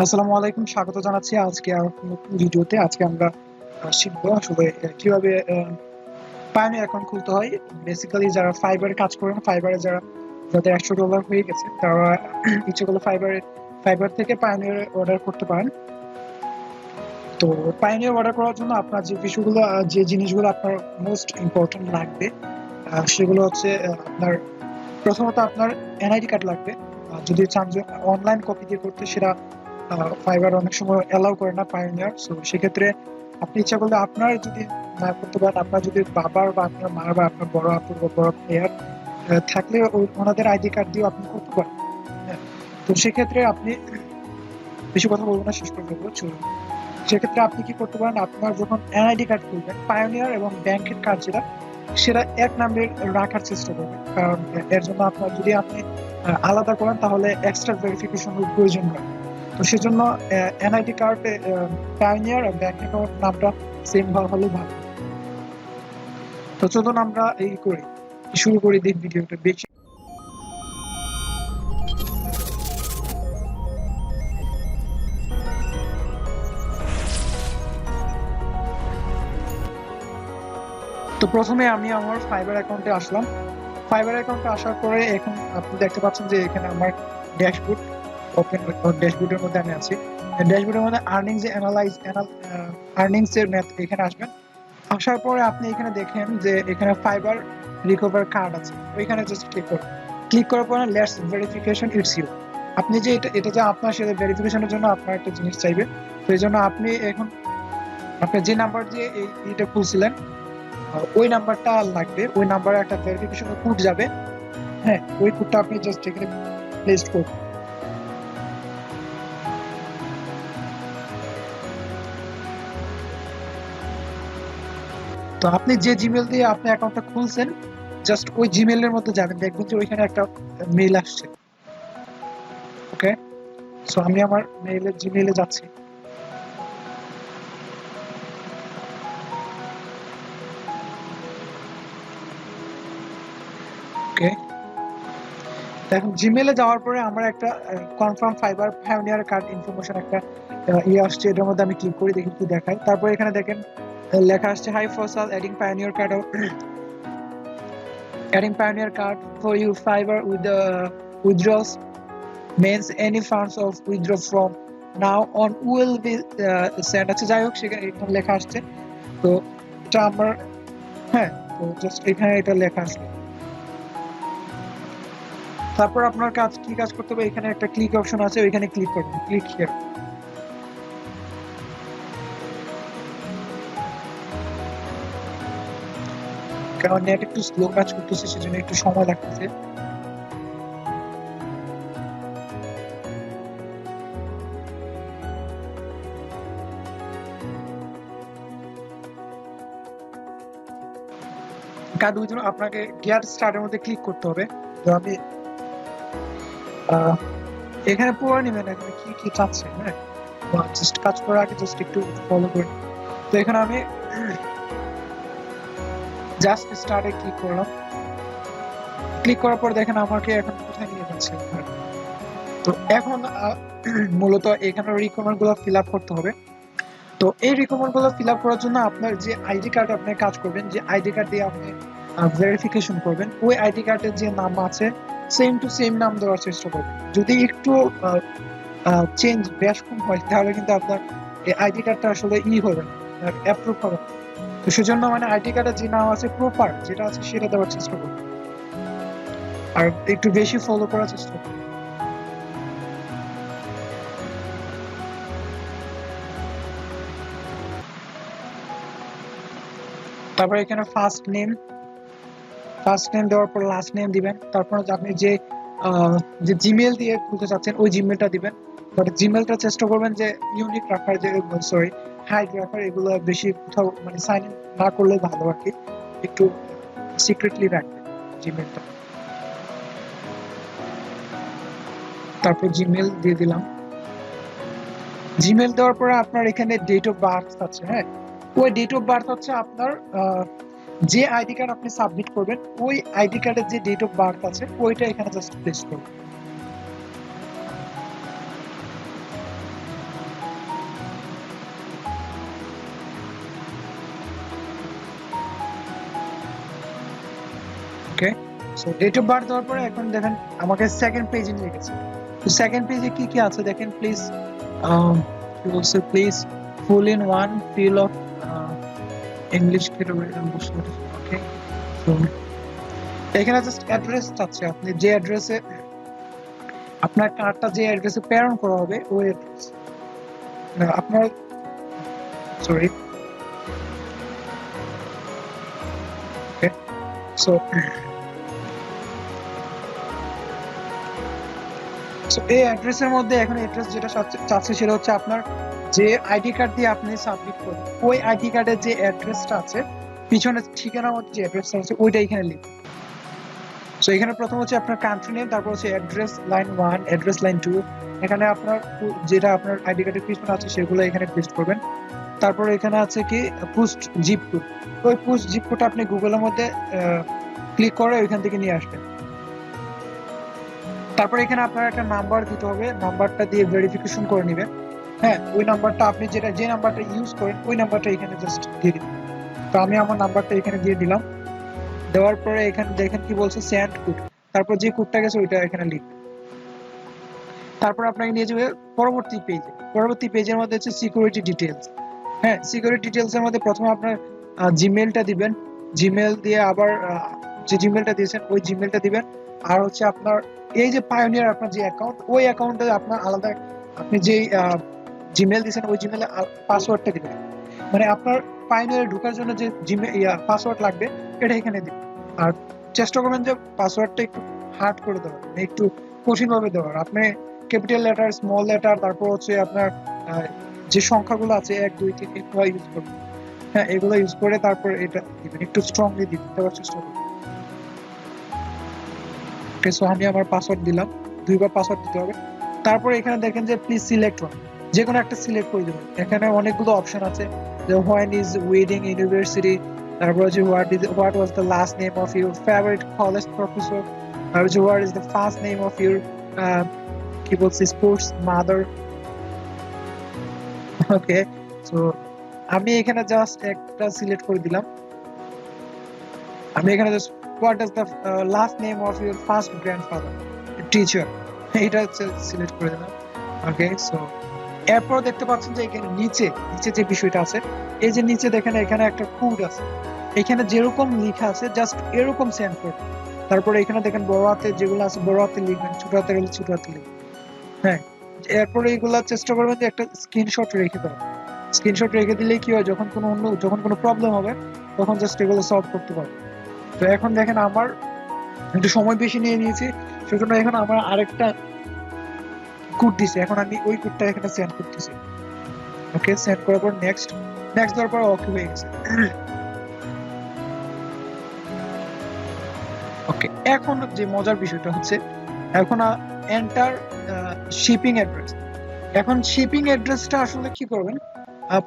আসসালামু আলাইকুম, স্বাগত জানাচ্ছি আজকে আর নতুন ভিডিওতে। আজকে আমরা শিখবো আসলে কিভাবে পায়োনিয়ার অ্যাকাউন্ট খুলতে হয়। বেসিক্যালি যারা ফাইবারে কাজ করেন, ফাইবারে যাদের $100 হয়ে গেছে, তারা ইচ্ছে করলে ফাইবার থেকে পায়োনিয়ার অর্ডার করতে পারেন। তো পায়োনিয়ার অর্ডার করার জন্য আপনার যে জিনিসগুলো আপনার মোস্ট ইম্পর্টেন্ট লাগবে, সেগুলো হচ্ছে আপনার প্রথমত আপনার এনআইডি কার্ড লাগবে। যদি চান যে অনলাইন কপি দিয়ে করতে, সেটা ফাইবার অনেক সময় অ্যালাউ করে না পায়োনিয়ার। সো সেক্ষেত্রে আপনি ইচ্ছা করলে, আপনার যদি না করতে পারেন, আপনার যদি বাবার বা আপনার মা বা আপনার বড় আপুর বা বড় প্লেয়ার থাকলে ওনাদের আইডি কার্ড দিয়ে আপনি করতে পারেন। হ্যাঁ, তো সেক্ষেত্রে আপনি বেশি কথা বলবো না, শেষ করে দেবো, চলুন। সেক্ষেত্রে আপনি কি করতে পারেন, আপনার যখন এনআইডি কার্ড খুলবেন, পায়োনিয়ার এবং ব্যাংকের কার্ড সেটা এক নাম্বার রাখার চেষ্টা করবেন। কারণ এর জন্য আপনার যদি আপনি আলাদা করেন, তাহলে এক্সট্রা ভেরিফিকেশনের প্রয়োজন হয়। তো সেজন্য এনআইডি কার্ডে পায়োনিয়ার আর ব্যাংক অ্যাকাউন্ট নামটা সেম হলে ভালো। তো চলুন আমরা শুরু করি দিন ভিডিওটা বেশি। তো প্রথমে আমি আমার ফাইবার অ্যাকাউন্টে আসলাম। ফাইবার অ্যাকাউন্টে আসার পরে এখন আপনি দেখতে পাচ্ছেন যে এখানে আমার ড্যাশবোর্ড ওপেন, ড্যাশবোর্ডের মধ্যে আমি আছি। ড্যাশবোর্ডের মধ্যে আর্নিংস এর ম্যাথ এখানে আসবেন। আসার পরে আপনি এখানে দেখেন যে এখানে ফাইবার রিকভার কার্ড আছে, ওইখানে জাস্ট ক্লিক করুন। ক্লিক করার পরে লেটস ভেরিফিকেশন ইটস ইউ। আপনি যে এটা যে আপনার, সেটা ভেরিফিকেশনের জন্য আপনার একটা জিনিস চাইবে। তো এই জন্য আপনি এখন আপনার যে নাম্বার দিয়ে এইটা খুলছিলেন, ওই নাম্বারটা লাগবে। ওই নাম্বারে একটা ভেরিফিকেশন কোড যাবে। হ্যাঁ, ওই কোডটা আপনি জাস্ট এখানে পেস্ট করুন। তো আপনি যে জিমেল দিয়ে আপনি অ্যাকাউন্টটা খুলছেন, জাস্ট ওই জিমেলের মধ্যে যাবেন, দেখবেন যে ওইখানে একটা মেইল আসছে। ওকে, সো আমি আমার জিমেইলে যাচ্ছি। ওকে, এখন জিমেইলে যাওয়ার পরে আমার একটা confirm fibre pioneer card information একটা আসছে। এটার মধ্যে আমি ক্লিক করি, দেখি কি দেখায়। তারপর এখানে দেখেন লেখা আসছে, hi Faisal, adding pioneer card for you. Fiverr with the withdrawals means any funds of withdraw from now on will be sent. আচ্ছা, যাই হোক, সেখানে এখানে লেখা আসছে। তো এটা আমার, হ্যাঁ, তো জাস্ট এখানে এটা লেখা আসলো। তারপর আপনার কাজ করতে হবে, এখানে একটা ক্লিক অপশন আছে, ওইখানে ক্লিক করবেন, ক্লিক হিয়ার। কারণ নেট একটু স্লো কাজ করতেছে, সেজন্য একটু সময় লাগতেছে। কাজ ওই জন্য আপনাকে গিয়ার স্টার্টের মধ্যে ক্লিক করতে হবে। তো আমি এখানে পড়ে নেবেন এখানে কি কি চাচ্ছে। হ্যাঁ, জাস্ট কাজ করার আগে জাস্ট একটু ফলো করে। তো এখানে আমি জাস্ট স্টার্টে ক্লিক করলাম। ক্লিক করার পর দেখেন আমাকে এখন কোথায় নিয়ে যাচ্ছে। তো এখন মূলত এখানে রিকোয়ারমেন্ট গুলো ফিল আপ করতে হবে। তো এই রিকোয়ারমেন্ট গুলো ফিল আপ করার জন্য আপনার যে আইডি কার্ড আপনি কাজ করবেন, যে আইডি কার্ড দিয়ে আপনি ভেরিফিকেশন করবেন, ওই আইডি কার্ডের যে নাম আছে সেম টু সেম নাম দেওয়ার চেষ্টা করবেন। যদি একটু চেঞ্জ বেশ কম হয়, তাহলে কিন্তু আপনার এই আইডি কার্ডটা আসলে হবে না, অ্যাপ্রুভ হবে না। তো সেজন্য মানে আইডি কার্ডের যে নাম আছে, প্রপার যেটা আছে সেটা দেওয়ার চেষ্টা করবেন, আর একটু বেশি ফলো করার চেষ্টা করবেন। তারপর এখানে ফার্স্ট নেম দেওয়ার পর লাস্ট নেম দিবেন। তারপর আপনি যে জিমেল দিয়ে খুলতে চাচ্ছেন, ওই জিমেলটা দিবেন। বাট জিমেলটা চেষ্টা করবেন যে ইউনিক রাখার, যে হাইড রাখার। এগুলো বেশি কোথাও মানে সাইন ইন না করলে ভালো আর কি, একটু সিক্রেটলি রাখবেন জিমেলটা। তারপর জিমেল দিয়ে দিলাম। জিমেল দেওয়ার পরে আপনার এখানে ডেট অফ বার্থ আছে। হ্যাঁ, ওই ডেট অফ বার্থ হচ্ছে আপনার যে আইডি কার্ড আপনি সাবমিট করবেন, ওই আইডি কার্ডের যে ডেট অফ বার্থ আছে, ওইটা এখানে জাস্ট পেস্ট করবেন। সো ডেট অফ বার্থ দেওয়ার পরে এখন দেখেন আমাকে সেকেন্ড পেজে নিয়ে গেছে। তো সেকেন্ড পেজে কি কি আছে দেখেন প্লিজ। কি বলছে, please full in one fill of English. Okay, তো এখানে জাস্ট অ্যাড্রেস চাচ্ছে, আপনি যে অ্যাড্রেসে আপনার কার্ডটা যে অ্যাড্রেসে প্রেরণ করা হবে ওই অ্যাড্রেস আপনার, সরি, ওকে। সো এই অ্যাড্রেসের মধ্যে এখন অ্যাড্রেস যেটা চাচ্ছে সেটা হচ্ছে আপনার যে আইডি কার্ড দিয়ে আপনি সাবমিট করবেন ওই আইডি কার্ডের যে অ্যাড্রেসটা আছে পিছনে ঠিকানার মধ্যে যে অ্যাড্রেসটা আছে ওইটা এখানে লিখুন। সো এখানে প্রথম হচ্ছে আপনার কান্ট্রি নেম, তারপর হচ্ছে অ্যাড্রেস লাইন 1, অ্যাড্রেস লাইন 2, এখানে আপনার যেটা আপনার আইডি কার্ডের পিছনে আছে সেগুলো এখানে পেস্ট করবেন। তারপর এখানে আছে কি পোস্ট জিপ কোড, ওই পোস্ট জিপ কোডটা আপনি গুগলের মধ্যে ক্লিক করে ওইখান থেকে নিয়ে আসবেন। তারপর এখানে আপনার একটা নাম্বার দিতে হবে, নাম্বারটা দিয়ে ভেরিফিকেশন করে নেবেন। হ্যাঁ, ওই নাম্বারটা আপনি যে নাম্বারটা ইউজ করেন ওই নাম্বারটা এখানে জাস্ট দিয়ে দিবেন। তো আমি আমার নাম্বারটা এখানে দিয়ে দিলাম। দেওয়ার পরে এখানে দেখেন কি বলছে সেন্ড কোড, তারপর যে কোডটা গেছে ওইটা এখানে লিখবেন। তারপর আপনাকে নিয়ে যাবে পরবর্তী পেজে। পরবর্তী পেজের মধ্যে হচ্ছে সিকিউরিটি ডিটেইলস। হ্যাঁ, সিকিউরিটি ডিটেইলস এর মধ্যে প্রথমে আপনার জিমেইলটা দিবেন, জিমেইল দিয়ে আবার যে জিমেইলটা দিয়েছেন ওই জিমেইলটা দিবেন। আর হচ্ছে আপনার এই যে পায়োনিয়ার আপনার যে অ্যাকাউন্ট ওই অ্যাকাউন্টে আপনার আলাদা আপনি যে জিমেইল দিয়েছেন ওই জিমেইলে পাসওয়ার্ডটা দিবেন। মানে আপনার পায়োনিয়ারে ঢোকার জন্য যে জিমেইল পাসওয়ার্ড লাগবে এটা এখানে দিবেন। আর চেষ্টা করবেন যে পাসওয়ার্ডটা একটু হার্ড করে দেওয়ার, মানে একটু কঠিন ভাবে দেওয়ার। আপনি ক্যাপিটাল লেটার, স্মল লেটার, তারপর হচ্ছে আপনার যে সংখ্যাগুলো আছে 1 2 3 এগুলো ইউজ করবেন। হ্যাঁ, এগুলো ইউজ করে তারপর এটা দিবেন, একটু স্ট্রংলি দেওয়ার চেষ্টা করবেন। ওকে, সো আমি আমার পাসওয়ার্ড দিলাম, 2বার পাসওয়ার্ড দিতে হবে। তারপর এখানে দেখেন যে প্লিজ সিলেক্ট ওয়ান, যে কোনো একটা সিলেক্ট করে দেবেন। এখানে অনেকগুলো অপশন আছে, যে হোয়েন ইজ ওয়েডিং ইউনিভার্সিটি, তারপর হচ্ছে what was the last name of your favourite college professor, তারপর হচ্ছে what is the first name of your কি বলছে স্পোর্টস মাদার। ওকে, সো আমি এখানে জাস্ট একটা সিলেক্ট করে দিলাম। আমি এখানে just what is the last name of your first grandfather teacher, এটা হচ্ছে সিলেক্ট করে দিলাম। ওকে, সো এরপর দেখতে পাচ্ছেন যে এখানে নিচে যে বিষয়টা আছে, এই যে নিচে দেখেন এখানে একটা কোড আছে, এখানে যেরকম লেখা আছে জাস্ট এরকম সেন্ড করবেন। তারপরে এখানে দেখেন বড় হাতে যেগুলো আছে বড় হাতে লিখবেন, ছোট হাতে গেলে ছোট হাতে লিখবেন। হ্যাঁ, এরপরে এগুলা চেষ্টা করবেন যে একটা স্ক্রিনশট রেখে দেওয়া। স্ক্রিনশট রেখে দিলে কি হয়, যখন কোনো প্রবলেম হবে তখন জাস্ট এগুলো সলভ করতে পারবে। তো এখন দেখেন আমার একটু সময় বেশি নিয়ে নিয়েছি, সেজন্য এখন আমার আরেকটা কোড দিছে, এখন আমি ওই কোডটা এখানে সেন্ড করতেছি। ওকে, সেন্ড করার পর নেক্সট দেওয়ার পর ওকে হয়ে গেছে। ওকে, এখন যে মজার বিষয়টা হচ্ছে এখন এন্টার শিপিং অ্যাড্রেস। এখন শিপিং অ্যাড্রেসটা আসলে কি করবেন,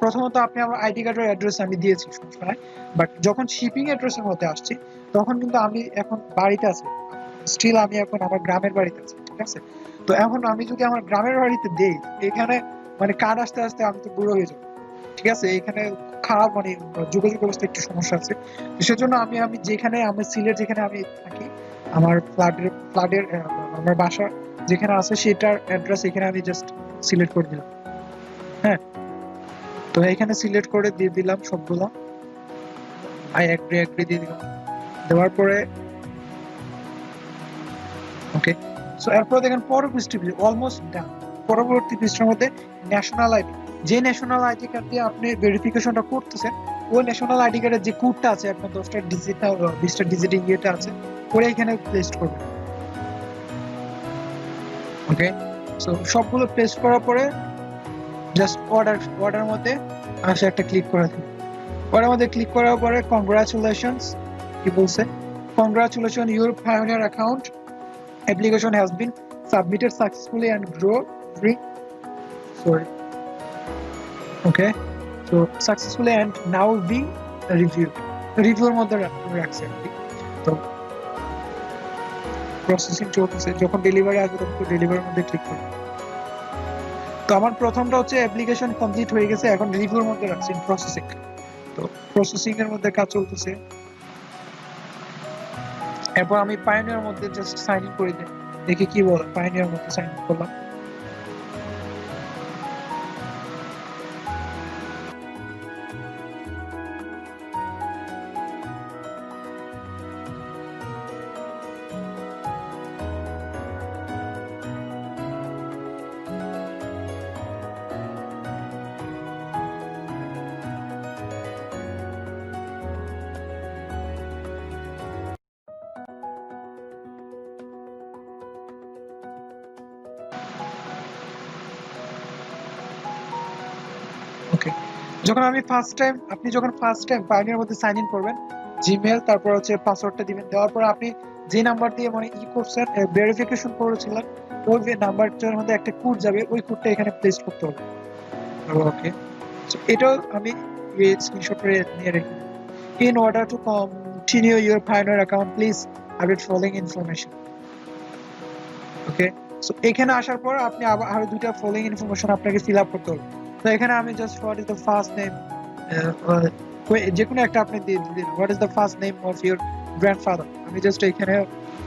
প্রথমত আপনি আমার আইডি কার্ডের অ্যাড্রেস আমি দিয়েছি সবসময়, বাট যখন শিপিং অ্যাড্রেসের মধ্যে আসছি তখন কিন্তু আমি এখন বাড়িতে আছি, স্টিল আমি এখন আমার গ্রামের বাড়িতে আছি, ঠিক আছে। তো এখন আমি যদি আমার গ্রামের বাড়িতে দেই, এখানে মানে কার্ড আসতে আসতে আমি তো বুড়ো হয়ে যাবো, ঠিক আছে। এখানে খারাপ মানে যোগাযোগ ব্যবস্থা একটু সমস্যা আছে। সেজন্য আমি যেখানে আমার সিলেট যেখানে আমি থাকি, আমার ফ্ল্যাটের আমার বাসা যেখানে আছে সেটার অ্যাড্রেস এখানে আমি জাস্ট সিলেক্ট করে দিলাম। হ্যাঁ, তো এখানে সিলেক্ট করে দিয়ে দিলাম সবগুলো, আই এগ্রি দিয়ে দিলাম। দেওয়ার পরে ওকে, সো এরপর দেখেন পরবর্তী অলমোস্ট ডান। পরবর্তী পৃষ্ঠার মধ্যে ন্যাশনাল আইডি, যে ন্যাশনাল আইডি কার্ড দিয়ে আপনি ভেরিফিকেশনটা করতেছেন ওই ন্যাশনাল আইডি কার্ডের যে কোডটা আছে আপনার 10টা ডিজিট 20টা ডিজিট ইয়েটা আছে ওরা এখানে পেস্ট করবেন। ওকে, সো সবগুলো পেস্ট করার পরে জাস্ট অর্ডার মধ্যে আসে একটা ক্লিক করে দিন। অর্ডার মধ্যে ক্লিক করার পরে কংগ্রাচুলেশনস কি বলছে, congratulation your pioneer account application has been submitted successfully and so successfully and now being reviewed. রিভিউর মধ্যে রাখছে আর কি। তো প্রসেসিং চলতেছে, যখন ডেলিভারি আসবে তখন ডেলিভারির মধ্যে ক্লিক করব। তো আমার প্রথমটা হচ্ছে অ্যাপ্লিকেশন কমপ্লিট হয়ে গেছে, এখন রিভিউর মধ্যে রাখছি প্রসেসিং। তো প্রসেসিং এর মধ্যে কাজ চলতেছে। এরপর আমি পায়োনিয়ার মধ্যে জাস্ট সাইন ইন করে দিই, দেখি কি বলে। পায়োনিয়ার মধ্যে সাইন ইন করলাম। ওকে, আপনি যখন ফার্স্ট টাইম পায়োনিয়ার মধ্যে সাইন ইন করবেন, জিমেল তারপর হচ্ছে পাসওয়ার্ডটা দিবেন। দেওয়ার পর আপনি যে নাম্বার দিয়ে মানে ই করছেন, ভেরিফিকেশন করেছিলেন, ওই যে নাম্বারটার মধ্যে একটা কোড যাবে, ওই কোডটা এখানে পেস্ট করতে হবে। ওকে, এটাও আমি স্ক্রিনশট করে নিয়ে রেখে দিই। In order to continue your Pioneer account, please update following information. Okay, so এখানে আসার পর আপনি আরো দুইটা ফলোইং ইনফরমেশন আপনাকে ফিল আপ করতে হবে। তো এখানে আমি just what is the first name, যে কোনো একটা আপনি দিয়ে দিন। What is the first name of your grandfather, আমি জাস্ট এখানে।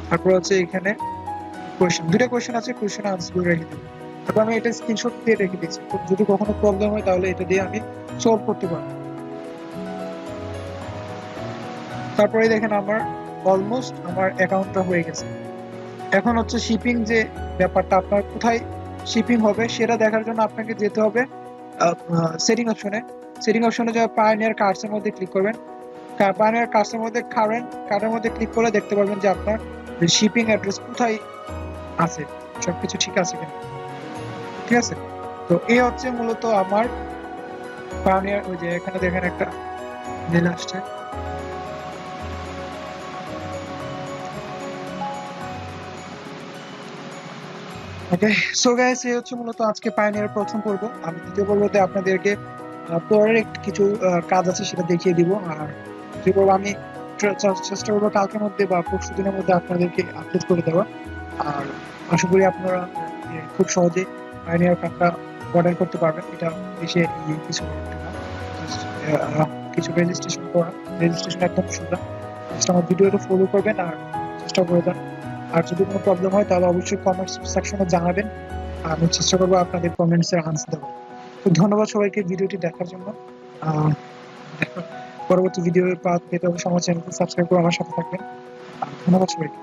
তারপর হচ্ছে এখানে দুইটা কোয়েশ্চেন আছে, কোয়েশ্চেন আনসার রেখে দিই। তারপর আমি এটা স্ক্রিনশট দিয়ে রেখে দিয়েছি, যদি কখনো প্রবলেম হয় তাহলে এটা দিয়ে আমি সলভ করতে পারবো। তারপরে দেখেন আমার অলমোস্ট আমার অ্যাকাউন্টটা হয়ে গেছে। এখন হচ্ছে শিপিং যে ব্যাপারটা, আপনার কোথায় শিপিং হবে সেটা দেখার জন্য আপনাকে যেতে হবে সেটিং অপশনে। সেটিং অপশনে যাওয়া পায়োনিয়ার কার্ডসের মধ্যে ক্লিক করবেন। পায়োনিয়ার কার্ডসের মধ্যে কার্ডের মধ্যে ক্লিক করলে দেখতে পারবেন যে আপনার শিপিং অ্যাড্রেস কোথায় আছে, সবকিছু ঠিক আছে কিনা। ঠিক আছে, তো এই হচ্ছে মূলত আমার পায়োনিয়ার। ওই যে এখানে দেখেন একটা মেল আসছে। ওকে, সো গাইস, এই হচ্ছে মূলত আজকে পায়োনিয়ার প্রথম পর্ব। আমি দ্বিতীয় পর্বতে আপনাদেরকে পরের কিছু কাজ আছে সেটা দেখিয়ে দিব। আর দ্বিতীয় পর্ব আমি চেষ্টা করবো কালকের মধ্যে বা পরশু দিনের মধ্যে আপনাদেরকে আপলোড করে দেওয়া। আর আশা করি আপনারা খুব সহজে পায়োনিয়ার কার্ডটা অর্ডার করতে পারবেন। এটা এসে কিছু না, কিছু রেজিস্ট্রেশন করা, রেজিস্ট্রেশন একদম সোজা। জাস্ট আমার ভিডিওটা ফলো করবেন আর চেষ্টা করে দেন। আর যদি কোনো প্রবলেম হয় তাহলে অবশ্যই কমেন্টস সেকশনে জানাবেন, আমি চেষ্টা করবো আপনাদের কমেন্টসের আনসার দেওয়ার। তো ধন্যবাদ সবাইকে ভিডিওটি দেখার জন্য। পরবর্তী ভিডিও পেতে হবে আমার চ্যানেলকে সাবস্ক্রাইব করে আমার সাথে থাকবেন। ধন্যবাদ সবাইকে।